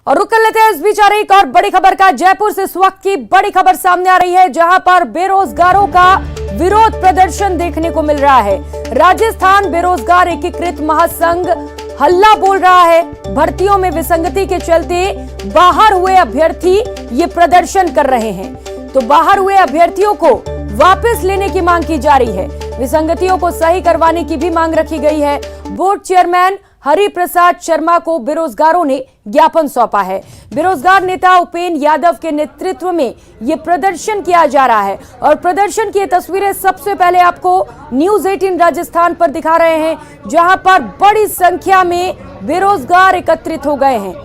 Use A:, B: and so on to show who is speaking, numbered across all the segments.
A: और रुक कर लेते हैं इस बीच आ रही एक और बड़ी खबर का। जयपुर से इस वक्त की बड़ी खबर सामने आ रही है, जहां पर बेरोजगारों का विरोध प्रदर्शन देखने को मिल रहा है। राजस्थान बेरोजगार एकीकृत महासंघ हल्ला बोल रहा है। भर्तियों में विसंगति के चलते बाहर हुए अभ्यर्थी ये प्रदर्शन कर रहे हैं, तो बाहर हुए अभ्यर्थियों को वापस लेने की मांग की जा रही है। विसंगतियों को सही करवाने की भी मांग रखी गई है। बोर्ड चेयरमैन हरि प्रसाद शर्मा को बेरोजगारों ने ज्ञापन सौंपा है। बेरोजगार नेता उपेंद्र यादव के नेतृत्व में यह प्रदर्शन किया जा रहा है और प्रदर्शन की तस्वीरें सबसे पहले आपको न्यूज 18 राजस्थान पर दिखा रहे हैं, जहां पर बड़ी संख्या में बेरोजगार एकत्रित हो गए हैं।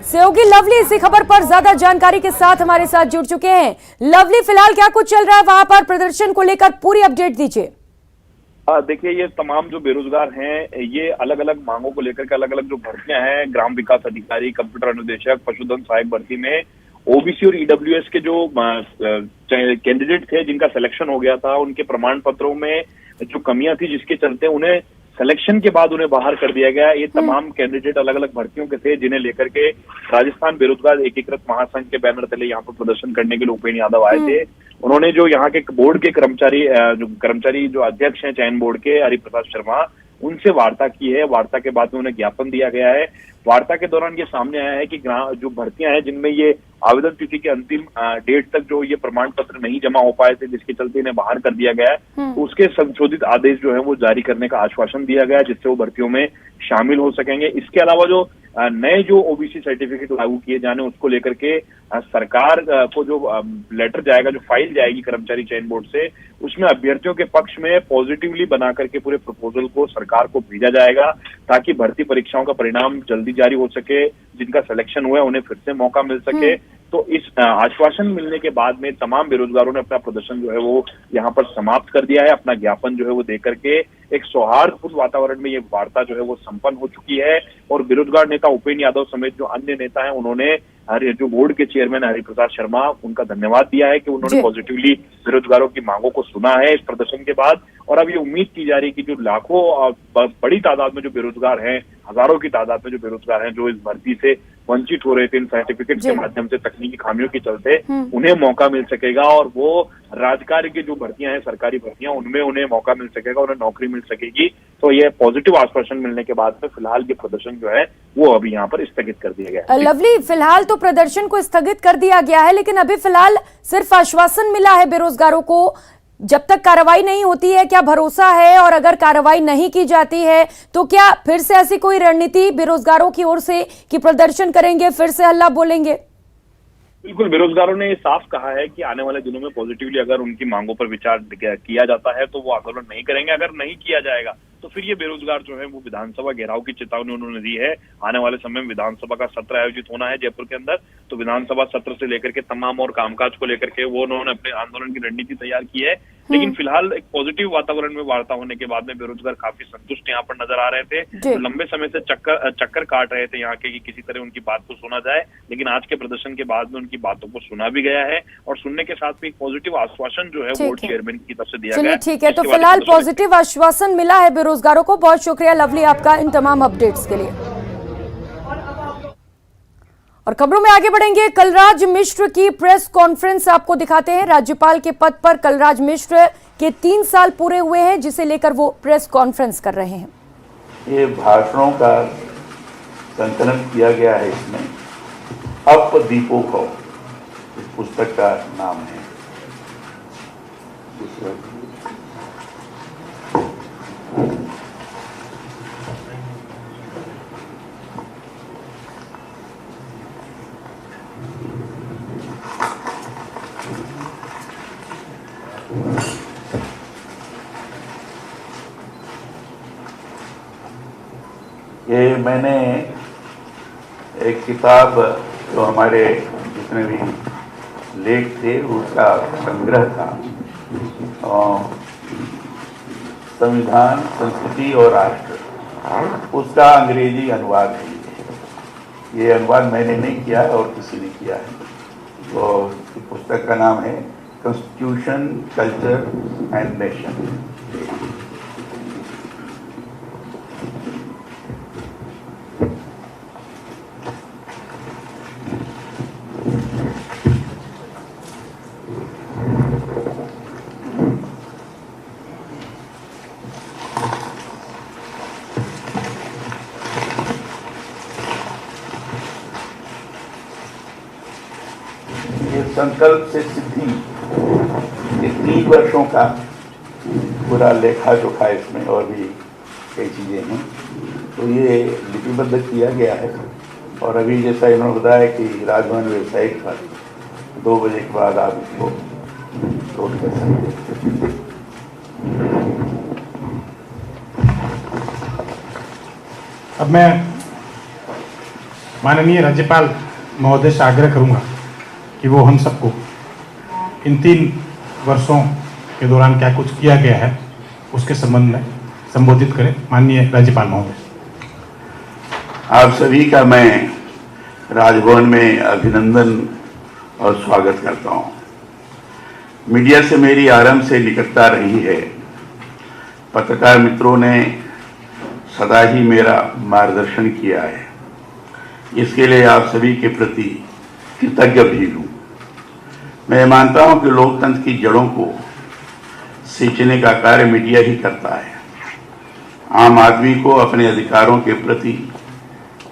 A: सहयोगी लवली इसी खबर पर ज्यादा जानकारी के साथ हमारे साथ जुड़ चुके हैं। लवली, फिलहाल क्या कुछ चल रहा है वहां पर, प्रदर्शन को लेकर पूरी अपडेट दीजिए।
B: देखिए, ये तमाम जो बेरोजगार हैं, ये अलग अलग मांगों को लेकर के अलग अलग जो भर्तियां हैं, ग्राम विकास अधिकारी, कंप्यूटर अनुदेशक, पशुधन सहायक भर्ती में ओबीसी और ईडब्ल्यूएस के जो कैंडिडेट थे जिनका सिलेक्शन हो गया था, उनके प्रमाण पत्रों में जो कमियां थी जिसके चलते उन्हें सिलेक्शन के बाद उन्हें बाहर कर दिया गया। ये तमाम कैंडिडेट अलग अलग भर्तियों के थे, जिन्हें लेकर के राजस्थान बेरोजगार एकीकृत महासंघ के बैनर तले यहाँ पर प्रदर्शन करने के लिए उपेंद्र यादव आए थे। उन्होंने जो यहाँ के बोर्ड के कर्मचारी जो अध्यक्ष हैं चयन बोर्ड के, हरि प्रसाद शर्मा, उनसे वार्ता की है। वार्ता के बाद में उन्हें ज्ञापन दिया गया है। वार्ता के दौरान ये सामने आया है कि जो भर्तियां हैं जिनमें ये आवेदन तिथि के अंतिम डेट तक जो ये प्रमाण पत्र नहीं जमा हो पाए थे, जिसके चलते इन्हें बाहर कर दिया गया है, तो उसके संशोधित आदेश जो है वो जारी करने का आश्वासन दिया गया है, जिससे वो भर्तियों में शामिल हो सकेंगे। इसके अलावा जो नए जो ओबीसी सर्टिफिकेट लागू किए जाने, उसको लेकर के सरकार को जो लेटर जाएगा, जो फाइल जाएगी कर्मचारी चयन बोर्ड से, उसमें अभ्यर्थियों के पक्ष में पॉजिटिवली बना करके पूरे प्रपोजल को सरकार को भेजा जाएगा, ताकि भर्ती परीक्षाओं का परिणाम जल्दी जारी हो सके। जिनका सिलेक्शन हुआ है उन्हें फिर से मौका मिल सके। तो इस आश्वासन मिलने के बाद में तमाम बेरोजगारों ने अपना प्रदर्शन जो है वो यहाँ पर समाप्त कर दिया है। अपना ज्ञापन जो है वो देकर के एक सौहार्दपूर्ण वातावरण में ये वार्ता जो है वो संपन्न हो चुकी है। और बेरोजगार नेता उपेंद्र यादव समेत जो अन्य नेता हैं, उन्होंने जो बोर्ड के चेयरमैन हरि प्रसाद शर्मा, उनका धन्यवाद दिया है कि उन्होंने पॉजिटिवली बेरोजगारों की मांगों को सुना है इस प्रदर्शन के बाद। और अब ये उम्मीद की जा रही है कि जो लाखों बड़ी तादाद में जो बेरोजगार हैं, हजारों की तादाद में जो बेरोजगार हैं, जो इस भर्ती से वंचित हो रहे थे इन सर्टिफिकेट के माध्यम से तकनीकी खामियों के चलते, उन्हें मौका मिल सकेगा। और वो राजकार्य की जो भर्तियां हैं, सरकारी भर्तियां, उनमें उन्हें मौका मिल सकेगा, उन्हें नौकरी मिल सकेगी। तो ये पॉजिटिव आश्वासन मिलने के बाद में फिलहाल ये प्रदर्शन जो है वो अभी यहाँ पर स्थगित कर दिया गया है।
A: लवली, फिलहाल तो प्रदर्शन को स्थगित कर दिया गया है, लेकिन अभी फिलहाल सिर्फ आश्वासन मिला है बेरोजगारों को। जब तक कार्रवाई नहीं होती है, क्या भरोसा है? और अगर कार्रवाई नहीं की जाती है तो क्या फिर से ऐसी कोई रणनीति बेरोजगारों की ओर से कि प्रदर्शन करेंगे, फिर से हल्ला बोलेंगे?
B: बिल्कुल, बेरोजगारों ने ये साफ कहा है कि आने वाले दिनों में पॉजिटिवली अगर उनकी मांगों पर विचार किया जाता है तो वो आंदोलन नहीं करेंगे। अगर नहीं किया जाएगा तो फिर ये बेरोजगार जो है वो विधानसभा घेराव की चेतावनी उन्होंने दी है। आने वाले समय में विधानसभा का सत्र आयोजित होना है जयपुर के अंदर, तो विधानसभा सत्र से लेकर के तमाम और कामकाज को लेकर के वो उन्होंने अपने आंदोलन की रणनीति तैयार की है। लेकिन फिलहाल एक पॉजिटिव वातावरण में वार्ता होने के बाद में बेरोजगार काफी संतुष्ट यहाँ पर नजर आ रहे थे। तो लंबे समय से चक्कर काट रहे थे यहाँ के कि किसी तरह उनकी बात को सुना जाए, लेकिन आज के प्रदर्शन के बाद में उनकी बातों को सुना भी गया है और सुनने के साथ में एक पॉजिटिव आश्वासन जो है बोर्ड चेयरमैन की तरफ से दिया गया है।
A: ठीक है, तो फिलहाल पॉजिटिव आश्वासन मिला है बेरोजगारों को। बहुत शुक्रिया लवली आपका इन तमाम अपडेट्स के लिए। और खबरों में आगे बढ़ेंगे। कलराज मिश्र की प्रेस कॉन्फ्रेंस आपको दिखाते हैं। राज्यपाल के पद पर कलराज मिश्र के 3 साल पूरे हुए हैं, जिसे लेकर वो प्रेस कॉन्फ्रेंस कर रहे हैं।
C: ये भाषणों का संकलन किया गया है। इसमें अप दीपो को इस पुस्तक का नाम है। ये मैंने एक किताब जो हमारे जितने भी लेख थे उसका संग्रह था, संविधान, संस्कृति और राष्ट्र, उसका अंग्रेजी अनुवाद है। ये अनुवाद मैंने नहीं किया है और किसी ने किया है। तो पुस्तक का नाम है कॉन्स्टिट्यूशन, कल्चर एंड नेशन। संकल्प से सिद्धि, ये 3 वर्षों का पूरा लेखा जोखा इसमें और भी कई चीज़ें हैं, तो ये लिपिबद्ध किया गया है। और अभी जैसा इन्होंने बताया कि राजभवन वेबसाइट पर 2 बजे के बाद आप इसको लोड कर सकते हैं।
D: अब मैं माननीय राज्यपाल महोदय से आग्रह करूंगा कि वो हम सबको इन 3 वर्षों के दौरान क्या कुछ किया गया है उसके संबंध में संबोधित करें। माननीय राज्यपाल महोदय।
C: आप सभी का मैं राजभवन में अभिनंदन और स्वागत करता हूं। मीडिया से मेरी आरंभ से निकटता रही है। पत्रकार मित्रों ने सदा ही मेरा मार्गदर्शन किया है, इसके लिए आप सभी के प्रति कृतज्ञ भी हूँ। मैं मानता हूँ कि लोकतंत्र की जड़ों को सींचने का कार्य मीडिया ही करता है। आम आदमी को अपने अधिकारों के प्रति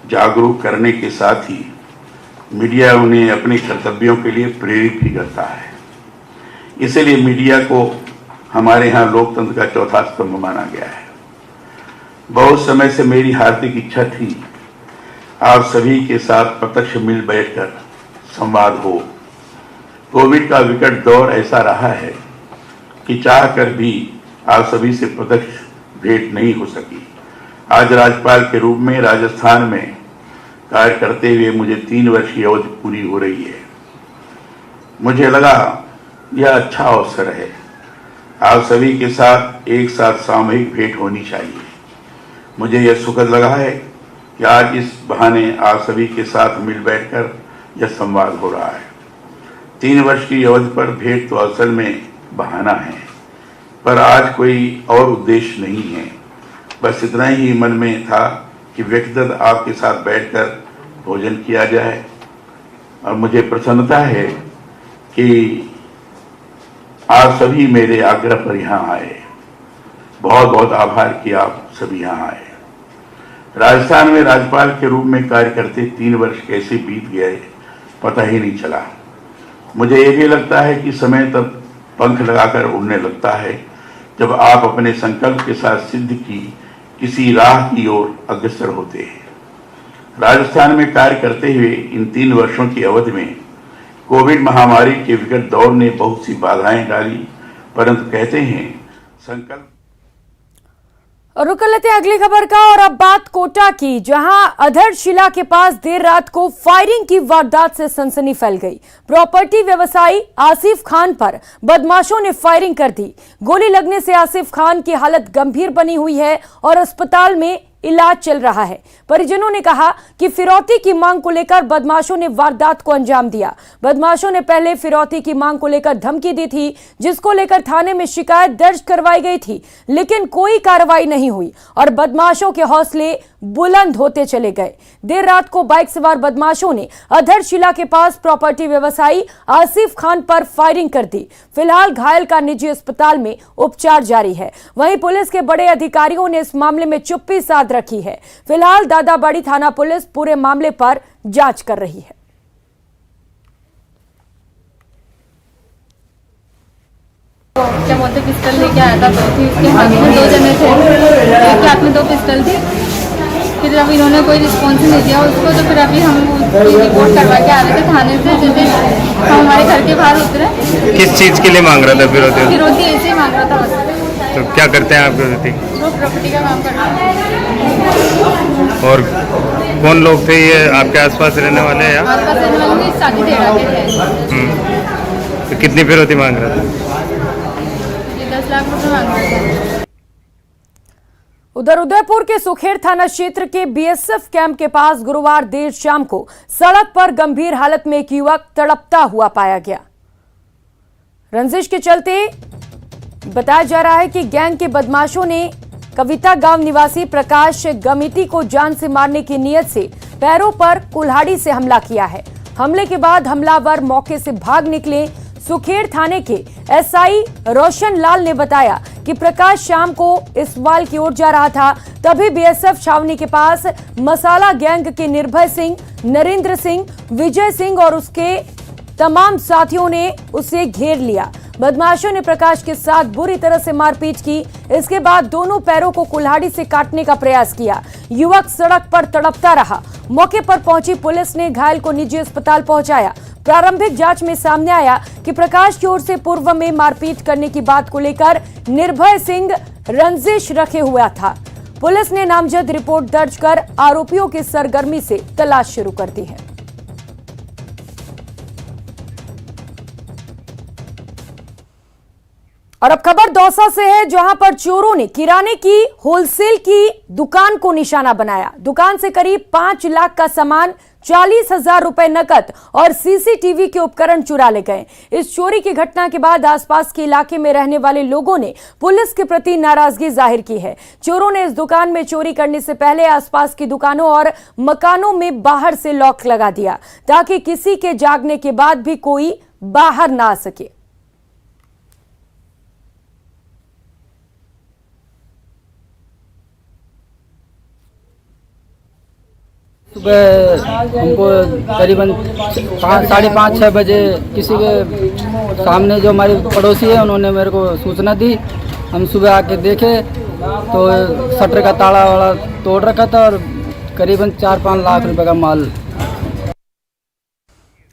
C: जागरूक करने के साथ ही मीडिया उन्हें अपने कर्तव्यों के लिए प्रेरित भी करता है। इसलिए मीडिया को हमारे यहाँ लोकतंत्र का चौथा स्तंभ माना गया है। बहुत समय से मेरी हार्दिक इच्छा थी आप सभी के साथ प्रत्यक्ष मिल बैठकर संवाद हो। कोविड का विकट दौर ऐसा रहा है कि चाह कर भी आप सभी से प्रत्यक्ष भेंट नहीं हो सकी। आज राज्यपाल के रूप में राजस्थान में कार्य करते हुए मुझे 3 वर्ष की अवधि पूरी हो रही है। मुझे लगा यह अच्छा अवसर है, आप सभी के साथ एक साथ सामूहिक भेंट होनी चाहिए। मुझे यह सुखद लगा है कि आज इस बहाने आप सभी के साथ मिल बैठकर यह संवाद हो रहा है। 3 वर्ष की अवधि पर भेंट तो असल में बहाना है, पर आज कोई और उद्देश्य नहीं है। बस इतना ही मन में था कि व्यक्तिगत आपके साथ बैठकर भोजन किया जाए। और मुझे प्रसन्नता है कि आप सभी मेरे आग्रह पर यहाँ आए। बहुत बहुत आभार कि आप सभी यहाँ आए। राजस्थान में राज्यपाल के रूप में कार्य करते 3 वर्ष कैसे बीत गए पता ही नहीं चला। मुझे ये भी लगता है कि समय तब पंख लगाकर उड़ने लगता है जब आप अपने संकल्प के साथ सिद्ध की किसी राह की ओर अग्रसर होते हैं। राजस्थान में कार्य करते हुए इन 3 वर्षों की अवधि में कोविड महामारी के विकट दौर ने बहुत सी बाधाएं डाली, परंतु कहते हैं संकल्प।
A: और रुक लेते हैं अगली खबर का। और अब बात कोटा की, जहां अधरशिला के पास देर रात को फायरिंग की वारदात से सनसनी फैल गई। प्रॉपर्टी व्यवसायी आसिफ खान पर बदमाशों ने फायरिंग कर दी। गोली लगने से आसिफ खान की हालत गंभीर बनी हुई है और अस्पताल में इलाज चल रहा है। परिजनों ने कहा कि फिरौती की मांग को लेकर बदमाशों ने वारदात को अंजाम दिया। बदमाशों ने पहले फिरौती की मांग को लेकर धमकी दी थी, जिसको लेकर थाने में शिकायत दर्ज करवाई गई थी, लेकिन कोई कार्रवाई नहीं हुई और बदमाशों के हौसले बुलंद होते चले गए। देर रात को बाइक सवार बदमाशों ने अधरशिला के पास प्रॉपर्टी व्यवसायी आसिफ खान पर फायरिंग कर दी। फिलहाल घायल का निजी अस्पताल में उपचार जारी है। वहीं पुलिस के बड़े अधिकारियों ने इस मामले में चुप्पी साध रखी है। फिलहाल दादाबाड़ी थाना पुलिस पूरे मामले पर जांच कर रही है।
E: क्या बोलते पिस्टल लेके आया था, तो उसके हाथ में 2 जने थे, एक के हाथ में 2 पिस्टल थी। फिर अभी इन्होंने कोई रिस्पॉन्स नहीं दिया उसको, तो फिर अभी हम रिपोर्ट करवा के आ रहे थे थाने से। जैसे हम हमारे घर के बाहर उतरे।
F: किस चीज के लिए मांग रहा था फिरौती?
E: फिरौती ऐसे ही मांग रहा था बस।
F: तो क्या करते हैं आप फिरौती?
E: वो प्रॉपर्टी का काम करता है।
F: और कौन लोग थे ये आपके आसपास रहने वाले हैं?
E: आसपास रहने वाले नहीं, शादी तेरा के थे।
F: तो कितनी फिरौती मांग रहा था?
E: 10 लाख रुपए मांग रहे थे।
A: उधर उदयपुर के सुखेड़ थाना क्षेत्र के बीएसएफ कैंप के पास गुरुवार देर शाम को सड़क पर गंभीर हालत में एक युवक तड़पता हुआ पाया गया। रंजिश के चलते बताया जा रहा है कि गैंग के बदमाशों ने कविता गांव निवासी प्रकाश गमिती को जान से मारने की नीयत से पैरों पर कुल्हाड़ी से हमला किया है। हमले के बाद हमलावर मौके से भाग निकले। सुखेड़ थाने के एसआई रोशन लाल ने बताया कि प्रकाश शाम को इसवाल की ओर जा रहा था, तभी बीएसएफ छावनी के पास मसाला गैंग के निर्भय सिंह, नरेंद्र सिंह, विजय सिंह और उसके तमाम साथियों ने उसे घेर लिया। बदमाशों ने प्रकाश के साथ बुरी तरह से मारपीट की। इसके बाद दोनों पैरों को कुल्हाड़ी से काटने का प्रयास किया। युवक सड़क पर तड़पता रहा। मौके पर पहुंची पुलिस ने घायल को निजी अस्पताल पहुंचाया। प्रारंभिक जांच में सामने आया कि प्रकाश की ओर से पूर्व में मारपीट करने की बात को लेकर निर्भय सिंह रंजिश रखे हुआ था। पुलिस ने नामजद रिपोर्ट दर्ज कर आरोपियों की सरगर्मी से तलाश शुरू कर दी है। और अब खबर दौसा से है, जहां पर चोरों ने किराने की होलसेल की दुकान को निशाना बनाया। दुकान से करीब 5 लाख का सामान, 40,000 रुपए नकद और सीसीटीवी के उपकरण चुरा ले गए। इस चोरी की घटना के बाद आसपास के इलाके में रहने वाले लोगों ने पुलिस के प्रति नाराजगी जाहिर की है। चोरों ने इस दुकान में चोरी करने से पहले आसपास की दुकानों और मकानों में बाहर से लॉक लगा दिया ताकि किसी के जागने के बाद भी कोई बाहर ना आ सके।
G: सुबह हमको करीबन 5:30-6 बजे किसी के सामने जो हमारे पड़ोसी है उन्होंने मेरे को सूचना दी। हम सुबह आके देखे तो शटर का ताला वाला तोड़ रखा था और करीबन 4-5 लाख रुपए का माल।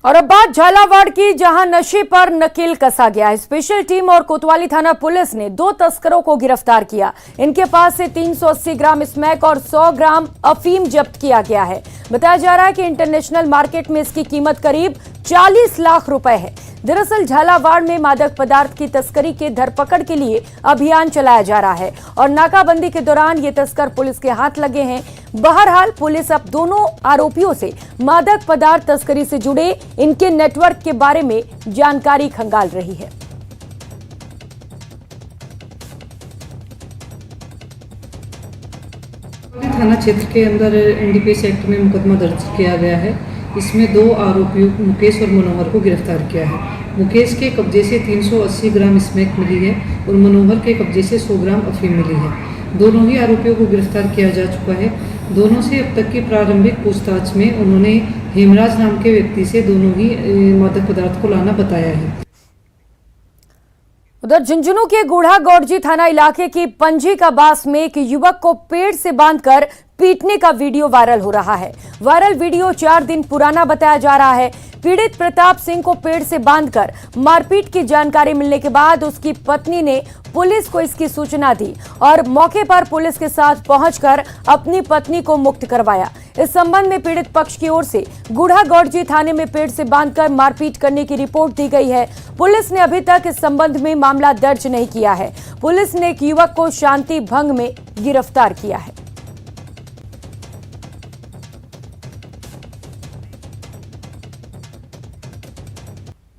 A: और अब बात झालावाड़ की, जहां नशे पर नकेल कसा गया है। स्पेशल टीम और कोतवाली थाना पुलिस ने 2 तस्करों को गिरफ्तार किया। इनके पास से 380 ग्राम स्मैक और 100 ग्राम अफीम जब्त किया गया है। बताया जा रहा है कि इंटरनेशनल मार्केट में इसकी कीमत करीब 40 लाख रुपए है। दरअसल झालावाड़ में मादक पदार्थ की तस्करी के धरपकड़ के लिए अभियान चलाया जा रहा है और नाकाबंदी के दौरान ये तस्कर पुलिस के हाथ लगे हैं। बहरहाल पुलिस अब दोनों आरोपियों से मादक पदार्थ तस्करी से जुड़े इनके नेटवर्क के बारे में जानकारी खंगाल रही है।
H: थाना क्षेत्र के अंदर एनडीपीएस एक्ट में मुकदमा दर्ज किया गया है। इसमें 2 आरोपियों मुकेश और मनोहर को गिरफ्तार किया है। मुकेश के कब्जे से 380 ग्राम स्मैक मिली है और मनोहर के कब्जे से 100 ग्राम अफीम मिली है। दोनों ही आरोपियों को गिरफ्तार किया जा चुका है। दोनों से अब तक की प्रारंभिक पूछताछ में उन्होंने हेमराज नाम के व्यक्ति से दोनों ही मादक पदार्थ को लाना बताया है।
A: उधर झुंझुनू के गुढ़ा गौड़जी थाना इलाके की पंजी का बास में एक युवक को पेड़ से बांधकर पीटने का वीडियो वायरल हो रहा है। वायरल वीडियो 4 दिन पुराना बताया जा रहा है। पीड़ित प्रताप सिंह को पेड़ से बांधकर मारपीट की जानकारी मिलने के बाद उसकी पत्नी ने पुलिस को इसकी सूचना दी और मौके पर पुलिस के साथ पहुंचकर अपनी पत्नी को मुक्त करवाया। इस संबंध में पीड़ित पक्ष की ओर से गुढ़ा गौड़जी थाने में पेड़ से बांधकर मारपीट करने की रिपोर्ट दी गई है। पुलिस ने अभी तक इस संबंध में मामला दर्ज नहीं किया है। पुलिस ने एक युवक को शांति भंग में गिरफ्तार किया है।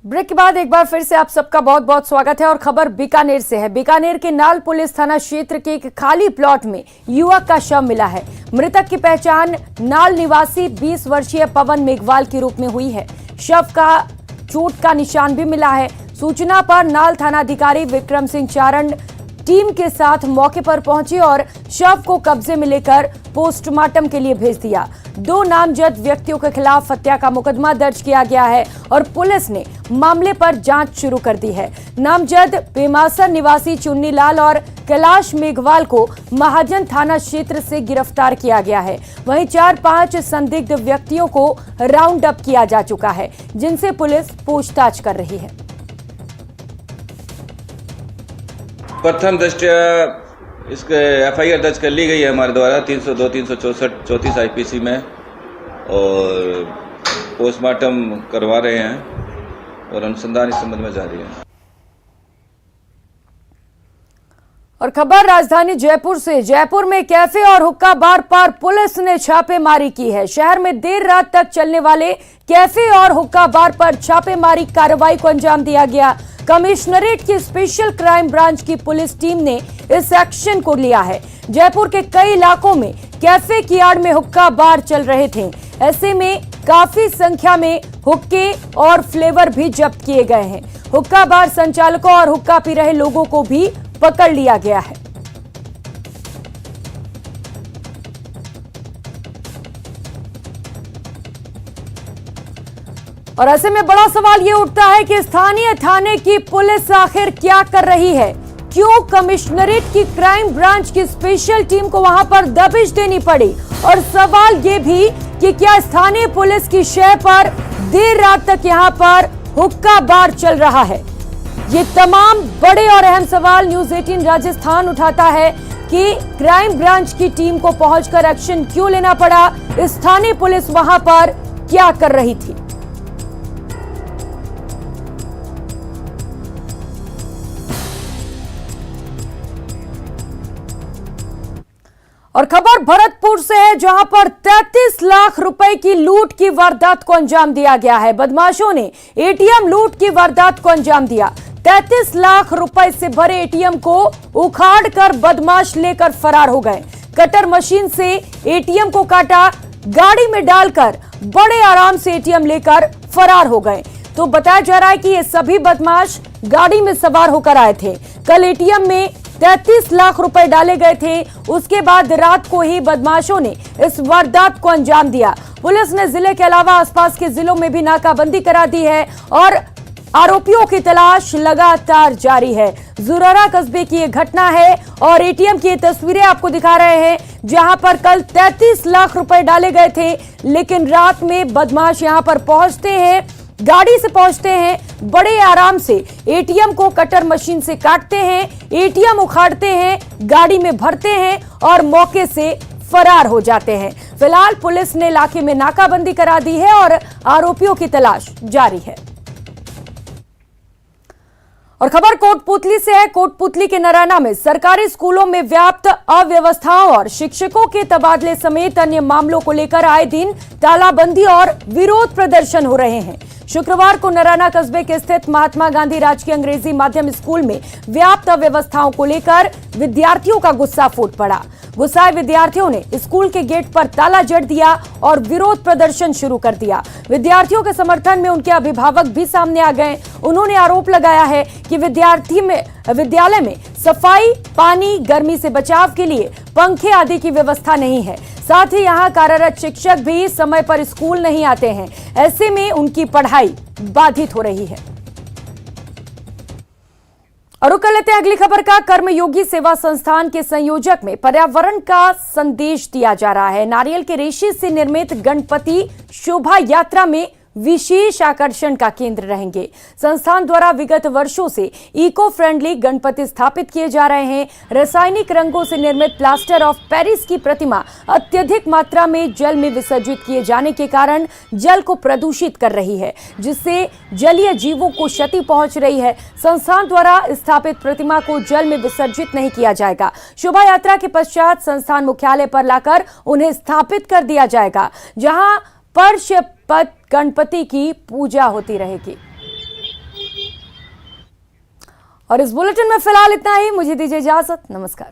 A: ब्रेक के बाद एक बार फिर से आप सबका बहुत बहुत स्वागत है और खबर बीकानेर से है। बीकानेर के नाल पुलिस थाना क्षेत्र के एक खाली प्लॉट में युवक का शव मिला है। मृतक की पहचान नाल निवासी 20 वर्षीय पवन मेघवाल के रूप में हुई है। शव का चोट का निशान भी मिला है। सूचना पर नाल थानाधिकारी विक्रम सिंह चारण टीम के साथ मौके पर पहुंचे और शव को कब्जे में लेकर पोस्टमार्टम के लिए भेज दिया। 2 नामजद व्यक्तियों के खिलाफ हत्या का मुकदमा दर्ज किया गया है और पुलिस ने मामले पर जांच शुरू कर दी है। नामजद पेमासर निवासी चुन्नी लाल और कैलाश मेघवाल को महाजन थाना क्षेत्र से गिरफ्तार किया गया है। वहीं 4-5 संदिग्ध व्यक्तियों को राउंड अप किया जा चुका है, जिनसे पुलिस पूछताछ कर रही है।
I: प्रथम दृष्टया इसके एफआईआर दर्ज कर ली गई है हमारे द्वारा 302, 364, 34 आईपीसी में और पोस्टमार्टम करवा रहे हैं और अनुसंधान इस संबंध में जारी है।
A: और खबर राजधानी जयपुर से। जयपुर में कैफे और हुक्का बार पर पुलिस ने छापेमारी की है। शहर में देर रात तक चलने वाले कैफे और हुक्का बार पर छापेमारी कार्रवाई को अंजाम दिया गया। कमिश्नरेट की स्पेशल क्राइम ब्रांच की पुलिस टीम ने इस एक्शन को लिया है। जयपुर के कई इलाकों में कैफे की आड़ में हुक्का बार चल रहे थे। ऐसे में काफी संख्या में हुक्के और फ्लेवर भी जब्त किए गए हैं। हुक्का बार संचालकों और हुक्का पी रहे लोगों को भी पकड़ लिया गया है। और ऐसे में बड़ा सवाल ये उठता है कि स्थानीय थाने की पुलिस आखिर क्या कर रही है? क्यों कमिश्नरेट की क्राइम ब्रांच की स्पेशल टीम को वहां पर दबिश देनी पड़ी? और सवाल ये भी कि क्या स्थानीय पुलिस की शय पर देर रात तक यहां पर हुक्का बार चल रहा है? ये तमाम बड़े और अहम सवाल न्यूज 18 राजस्थान उठाता है कि क्राइम ब्रांच की टीम को पहुंचकर एक्शन क्यों लेना पड़ा? स्थानीय पुलिस वहां पर क्या कर रही थी? और खबर भरतपुर से है, जहां पर 33 लाख रुपए की लूट की वारदात को अंजाम दिया गया है। बदमाशों ने एटीएम लूट की वारदात को अंजाम दिया। 33 लाख रुपए से भरे एटीएम को उखाड़कर बदमाश लेकर फरार हो गए। कटर मशीन से एटीएम को काटा, गाड़ी में डालकर बड़े आराम से एटीएम लेकर फरार हो गए। तो बताया जा रहा है कि ये सभी बदमाश गाड़ी में सवार होकर आए थे। कल एटीएम में 33 लाख रुपए डाले गए थे। उसके बाद रात को ही बदमाशों ने इस वारदात को अंजाम दिया। पुलिस ने जिले के अलावा आसपास के जिलों में भी नाकाबंदी करा दी है और आरोपियों की तलाश लगातार जारी है। जुरारा कस्बे की ये घटना है और एटीएम की ये तस्वीरें आपको दिखा रहे हैं, जहां पर कल 33 लाख रुपए डाले गए थे, लेकिन रात में बदमाश यहां पर पहुंचते हैं, गाड़ी से पहुंचते हैं, बड़े आराम से एटीएम को कटर मशीन से काटते हैं, एटीएम उखाड़ते हैं, गाड़ी में भरते हैं और मौके से फरार हो जाते हैं। फिलहाल पुलिस ने इलाके में नाकाबंदी करा दी है और आरोपियों की तलाश जारी है। और खबर कोटपुतली से है। कोटपुतली के नरैना में सरकारी स्कूलों में व्याप्त अव्यवस्थाओं और शिक्षकों के तबादले समेत अन्य मामलों को लेकर आए दिन तालाबंदी और विरोध प्रदर्शन हो रहे हैं। शुक्रवार को नरैना कस्बे के स्थित महात्मा गांधी राजकीय अंग्रेजी माध्यम स्कूल में व्याप्त अव्यवस्थाओं को लेकर विद्यार्थियों का गुस्सा फूट पड़ा। गुस्साए विद्यार्थियों ने स्कूल के गेट पर ताला जड़ दिया और विरोध प्रदर्शन शुरू कर दिया। विद्यार्थियों के समर्थन में उनके अभिभावक भी सामने आ गए। उन्होंने आरोप लगाया है कि विद्यालय में सफाई, पानी, गर्मी से बचाव के लिए पंखे आदि की व्यवस्था नहीं है। साथ ही यहाँ कार्यरत शिक्षक भी समय पर स्कूल नहीं आते हैं। ऐसे में उनकी पढ़ाई बाधित हो रही है। और रुक कर लेते हैं अगली खबर का। कर्मयोगी सेवा संस्थान के संयोजक में पर्यावरण का संदेश दिया जा रहा है। नारियल के रेशे से निर्मित गणपति शोभा यात्रा में विशेष आकर्षण का केंद्र रहेंगे। संस्थान द्वारा विगत वर्षों से इको फ्रेंडली गणपति स्थापित किए जा रहे हैं। रासायनिक रंगों से निर्मित प्लास्टर ऑफ पेरिस की प्रतिमा अत्यधिक मात्रा में जल में विसर्जित किए जाने के कारण जल को प्रदूषित कर रही है, जिससे जलीय जीवों को क्षति पहुंच रही है। संस्थान द्वारा स्थापित प्रतिमा को जल में विसर्जित नहीं किया जाएगा। शोभा यात्रा के पश्चात संस्थान मुख्यालय पर लाकर उन्हें स्थापित कर दिया जाएगा, जहां परशपथ गणपति की पूजा होती रहेगी। और इस बुलेटिन में फिलहाल इतना ही। मुझे दीजिए इजाजत। नमस्कार।